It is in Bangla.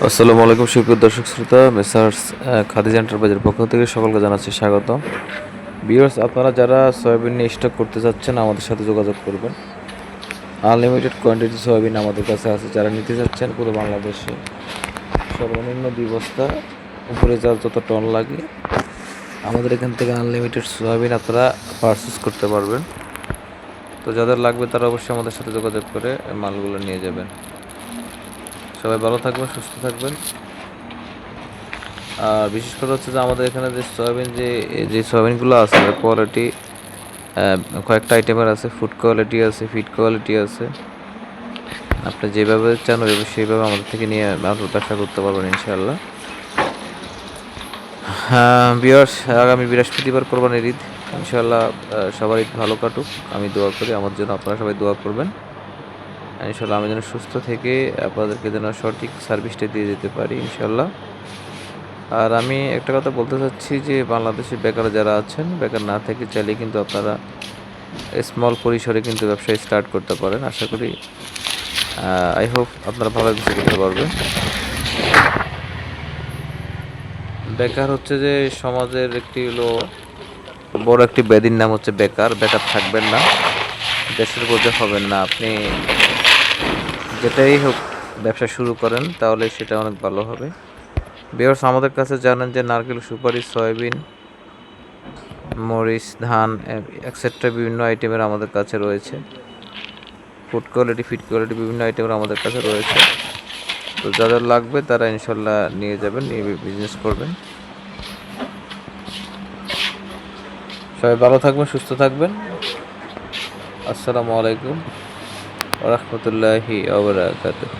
আসসালামু আলাইকুম সুপ্রিয় দর্শক শ্রোতা, মেসার্স খাদিজা এন্টারপ্রাইজের পক্ষ থেকে সকলকে জানাচ্ছি স্বাগত। ভিউয়ার্স, আপনারা যারা সয়াবিন নিয়ে স্টক করতে চাচ্ছেন আমাদের সাথে যোগাযোগ করবেন। আনলিমিটেড কোয়ান্টিটি সয়াবিন আমাদের কাছে আছে। যারা নিতে চাচ্ছেন পুরো বাংলাদেশে সর্বনিম্ন 2 বস্তা উপরে যার যত টন লাগে আমাদের এখান থেকে আনলিমিটেড সয়াবিন আপনারা পারচেস করতে পারবেন। তো যাদের লাগবে তারা অবশ্যই আমাদের সাথে যোগাযোগ করে মালগুলো নিয়ে যাবেন। সবাই ভালো থাকবেন, সুস্থ থাকবেন। আর বিশেষ করে হচ্ছে যে আমাদের এখানে যে সয়াবিন যে সয়াবিনগুলো আছে কোয়ালিটি কয়েকটা আইটেমের আছে। ফুড কোয়ালিটি আছে, ফিড কোয়ালিটি আছে। আপনি যেভাবে চান ওইভাবে সেইভাবে আমাদের থেকে নিয়ে ব্যবসা করতে পারবেন ইনশাআল্লাহ। হ্যাঁ ভিউয়ার্স, আগামী বৃহস্পতিবার কোরবানির ঈদ। ইনশাআল্লাহ সবার ঈদ ভালো কাটুক, আমি দোয়া করি। আমার জন্য আপনারা সবাই দোয়া করবেন। ইনশাআল্লাহ আমি যেন সুস্থ থেকে আপনাদেরকে যেন সঠিক সার্ভিসটা দিয়ে যেতে পারি ইনশাআল্লাহ। আর আমি একটা কথা বলতে চাচ্ছি যে বাংলাদেশে বেকার যারা আছেন, বেকার না থেকে চাইলে কিন্তু আপনারা স্মল পরিসরে কিন্তু ব্যবসা স্টার্ট করতে পারেন। আশা করি আই হোপ আপনারা ভালো কিছু করতে পারবেন। বেকার হচ্ছে যে সমাজের একটি বড় একটি ব্যাধির নাম হচ্ছে বেকার। বেকার থাকবেন না, দেশের বোঝা হবেন না। আপনি যেটাই হোক ব্যবসা শুরু করেন তাহলে সেটা অনেক ভালো হবে। ভিউয়ার্স, আমাদের কাছে জানেন যে নারকেল, সুপারি, সয়াবিন, মরিচ, ধান এক্সেট্রা বিভিন্ন আইটেমের আমাদের কাছে রয়েছে। ফুড কোয়ালিটি, ফিড কোয়ালিটি বিভিন্ন আইটেমের আমাদের কাছে রয়েছে। তো যাদের লাগবে তারা ইনশাল্লাহ নিয়ে যাবেন, নিয়ে বিজনেস করবেন। সবাই ভালো থাকবেন, সুস্থ থাকবেন। আসসালামু আলাইকুম ওয়া রাহমাতুল্লাহি ওয়া বারাকাতুহু।